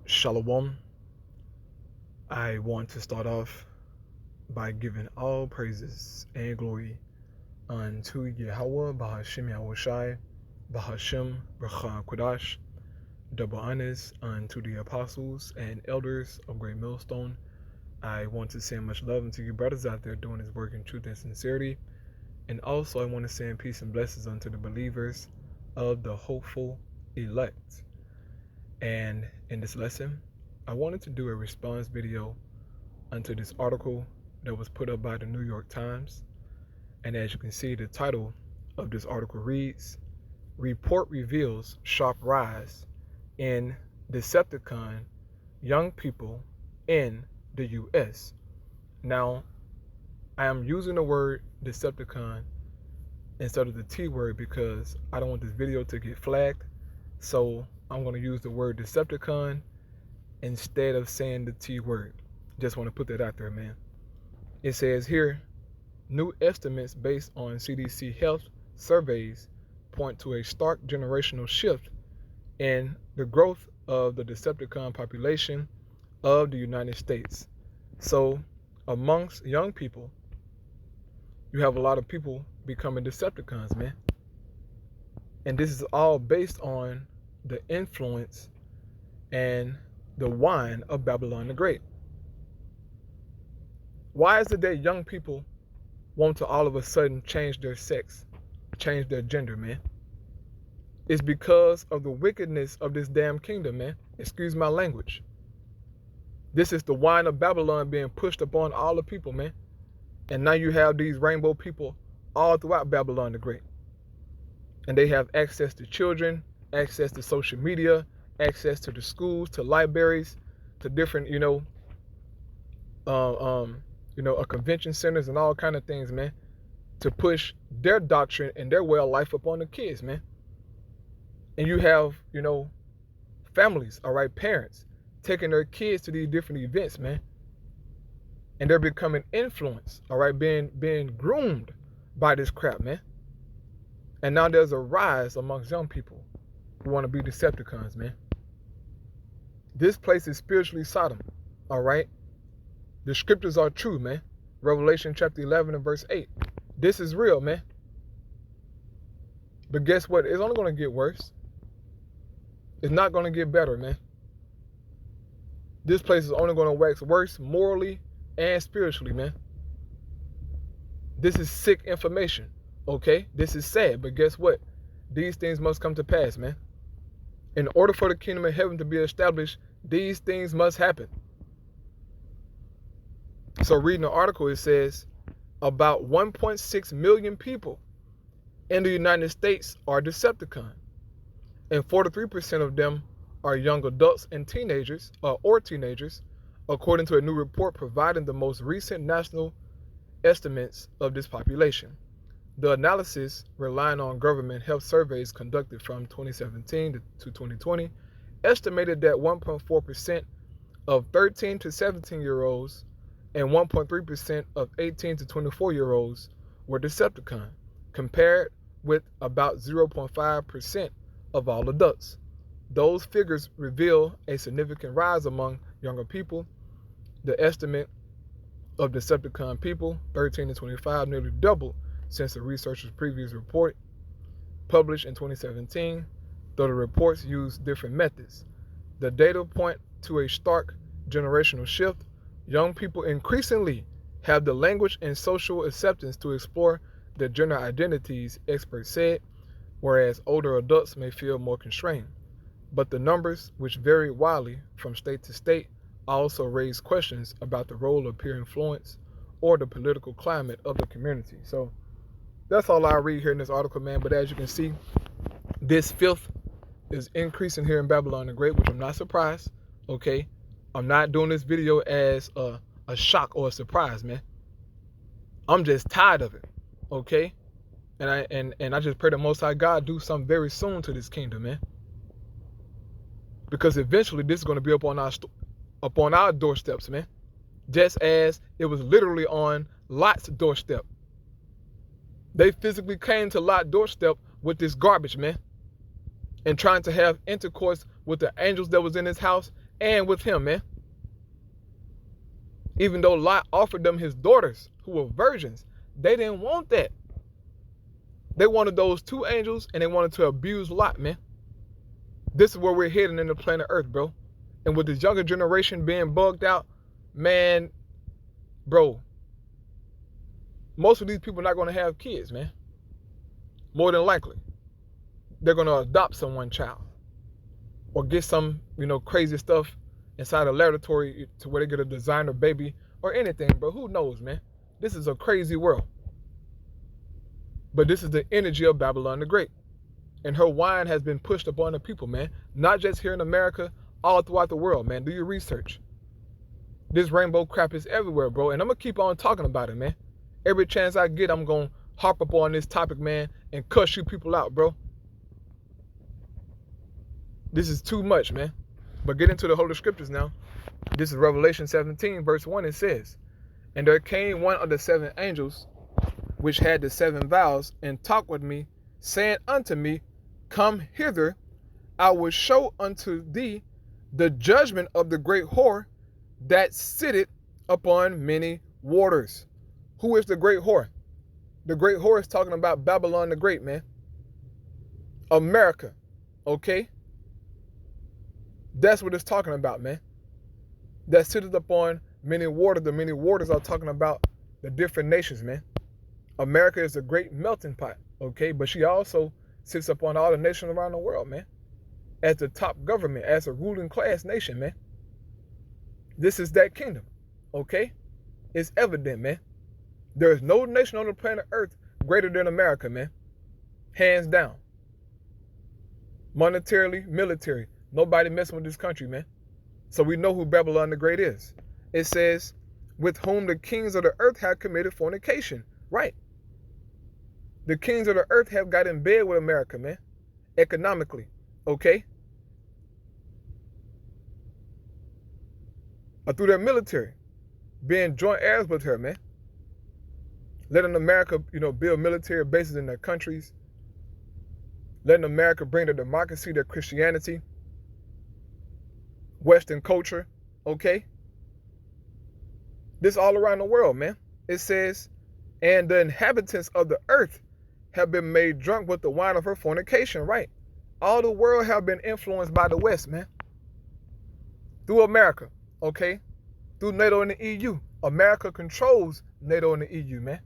Shalom. I want to start off by giving all praises and glory unto Yahweh, Bahashim Yahushai, Bahashim Bracha Kodash, double honors unto the apostles and elders of Great Millstone. I want to send much love unto you brothers out there doing this work in truth and sincerity. And also I want to send peace and blessings unto the believers of the hopeful elect. And in this lesson, I wanted to do a response video unto this article that was put up by the New York Times. And as you can see, the title of this article reads, Report Reveals Sharp Rise in Decepticon Young People in the U.S. Now, I am using the word Decepticon instead of the T word because I don't want this video to get flagged. So I'm going to use the word Decepticon instead of saying the T word. Just want to put that out there, man. It says here, new estimates based on CDC health surveys point to a stark generational shift in the growth of the Decepticon population of the United States. So amongst young people, you have a lot of people becoming Decepticons, man. And this is all based on the influence and the wine of Babylon the Great. Why is it that young people want to all of a sudden change their sex, change their gender, man? It's because of the wickedness of this damn kingdom, man. Excuse my language. This is the wine of Babylon being pushed upon all the people, man. And now you have these rainbow people all throughout Babylon the Great. And they have access to children, access to social media, access to the schools, to libraries, to different, convention centers and all kind of things, man, to push their doctrine and their way of life upon the kids, man. And you have, families, all right, parents taking their kids to these different events, man. And they're becoming influenced, all right, being groomed by this crap, man. And now there's a rise amongst young people who want to be Decepticons, man. This place is spiritually Sodom, all right? The scriptures are true, man. Revelation chapter 11 and verse 8. This is real, man. But guess what? It's only going to get worse. It's not going to get better, man. This place is only going to wax worse morally and spiritually, man. This is sick information, okay? This is sad, but guess what? These things must come to pass, man. In order for the kingdom of heaven to be established, these things must happen. So reading the article, it says about 1.6 million people in the United States are Decepticon, and 43% of them are young adults and teenagers, according to a new report providing the most recent national estimates of this population. The analysis, relying on government health surveys conducted from 2017 to 2020, estimated that 1.4% of 13 to 17-year-olds and 1.3% of 18 to 24-year-olds were Decepticon, compared with about 0.5% of all adults. Those figures reveal a significant rise among younger people. The estimate of Decepticon people, 13 to 25, nearly doubled since the researcher's previous report, published in 2017, though the reports use different methods. The data point to a stark generational shift. Young people increasingly have the language and social acceptance to explore their gender identities, experts said, whereas older adults may feel more constrained. But the numbers, which vary widely from state to state, also raise questions about the role of peer influence or the political climate of the community. So that's all I read here in this article, man. But as you can see, this filth is increasing here in Babylon the Great, which I'm not surprised, okay? I'm not doing this video as a shock or a surprise, man. I'm just tired of it, okay? And I just pray the Most High God do something very soon to this kingdom, man. Because eventually this is going to be up on our doorsteps, man. Just as it was literally on Lot's doorstep. They physically came to Lot's doorstep with this garbage, man. And trying to have intercourse with the angels that was in his house and with him, man. Even though Lot offered them his daughters who were virgins, they didn't want that. They wanted those two angels, and they wanted to abuse Lot, man. This is where we're heading in the planet Earth, bro. And with this younger generation being bugged out, man, bro, most of these people are not going to have kids, man. More than likely. They're going to adopt someone's child. Or get some, crazy stuff inside a laboratory to where they get a designer baby or anything, bro. Who knows, man? This is a crazy world. But this is the energy of Babylon the Great. And her wine has been pushed upon the people, man. Not just here in America, all throughout the world, man. Do your research. This rainbow crap is everywhere, bro. And I'm going to keep on talking about it, man. Every chance I get, I'm going to harp up on this topic, man, and cuss you people out, bro. This is too much, man. But get into the Holy Scriptures now. This is Revelation 17, verse 1. It says, "And there came one of the seven angels, which had the seven vials, and talked with me, saying unto me, Come hither, I will show unto thee the judgment of the great whore that sitteth upon many waters." Who is the great whore? The great whore is talking about Babylon the Great, man. America, okay? That's what it's talking about, man. That sitteth upon many waters. The many waters are talking about the different nations, man. America is a great melting pot, okay? But she also sits upon all the nations around the world, man. As the top government, as a ruling class nation, man. This is that kingdom, okay? It's evident, man. There is no nation on the planet Earth greater than America, man. Hands down. Monetarily, military. Nobody messing with this country, man. So we know who Babylon the Great is. It says, with whom the kings of the earth have committed fornication. Right. The kings of the earth have got in bed with America, man. Economically. Okay? Or through their military. Being joint heirs with her, man. Letting America, build military bases in their countries. Letting America bring their democracy, their Christianity. Western culture, okay? This all around the world, man. It says, and the inhabitants of the earth have been made drunk with the wine of her fornication, right? All the world have been influenced by the West, man. Through America, okay? Through NATO and the EU. America controls NATO and the EU, man.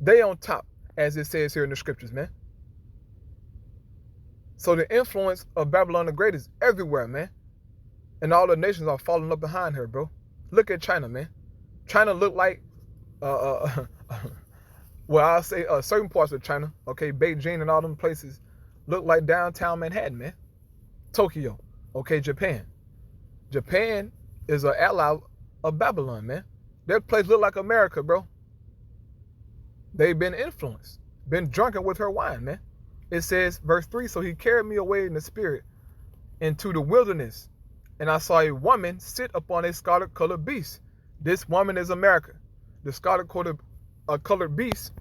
They on top, as it says here in the scriptures, man. So the influence of Babylon the Great is everywhere, man. And all the nations are following up behind her, bro. Look at China, man. China look like, well, I'll say certain parts of China, okay, Beijing and all them places look like downtown Manhattan, man. Tokyo, okay, Japan. Japan is an ally of Babylon, man. That place look like America, bro. They've been influenced, been drunken with her wine, man. It says, verse 3, so he carried me away in the spirit into the wilderness. And I saw a woman sit upon a scarlet-colored beast. This woman is America. The scarlet-colored beast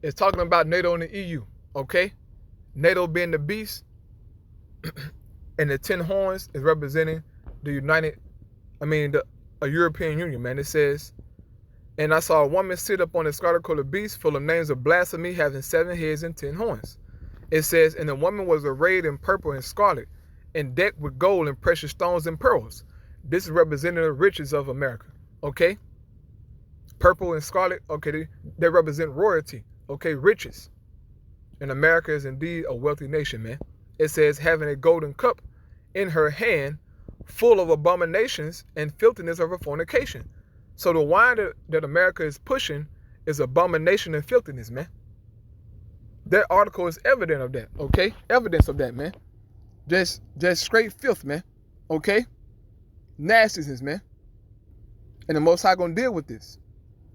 is talking about NATO and the EU, okay? NATO being the beast, and the 10 horns is representing the European Union, man. It says, and I saw a woman sit upon a scarlet-colored beast full of names of blasphemy, having 7 heads and 10 horns. It says, and the woman was arrayed in purple and scarlet, and decked with gold and precious stones and pearls. This is representing the riches of America, okay? Purple and scarlet, okay, they represent royalty, okay, riches. And America is indeed a wealthy nation, man. It says, having a golden cup in her hand, full of abominations and filthiness of her fornication. So the wine that America is pushing is abomination and filthiness, man. That article is evident of that, okay? Evidence of that, man. Just straight filth, man. Okay? Nastiness, man. And the Most High gonna deal with this.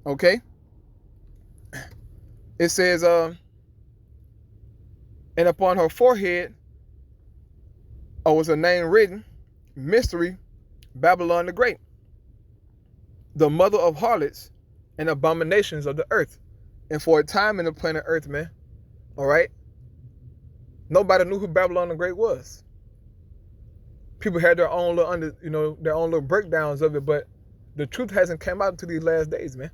Okay? It says, and upon her forehead was a name written, Mystery, Babylon the Great, the mother of harlots and abominations of the earth. And for a time in the planet Earth, man, all right, nobody knew who Babylon the Great was. People had their own little their own little breakdowns of it, but the truth hasn't come out until these last days, man.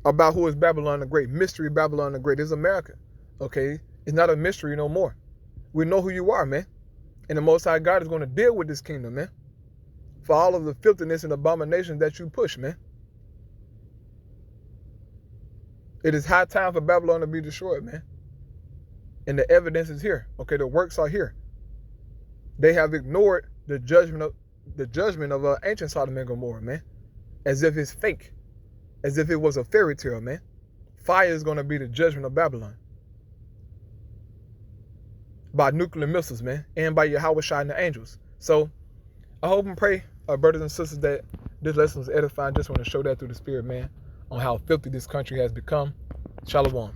About who is Babylon the Great. Mystery Babylon the Great is America. Okay? It's not a mystery no more. We know who you are, man. And the Most High God is going to deal with this kingdom, man. For all of the filthiness and abominations that you push, man. It is high time for Babylon to be destroyed, man. And the evidence is here. Okay, the works are here. They have ignored the judgment of ancient Sodom and Gomorrah, man. As if it's fake. As if it was a fairy tale, man. Fire is going to be the judgment of Babylon. By nuclear missiles, man. And by your Yahweh and the angels. So, I hope and pray, brothers and sisters, that this lesson was edifying. Just want to show that through the Spirit, man. On how filthy this country has become. Shalom.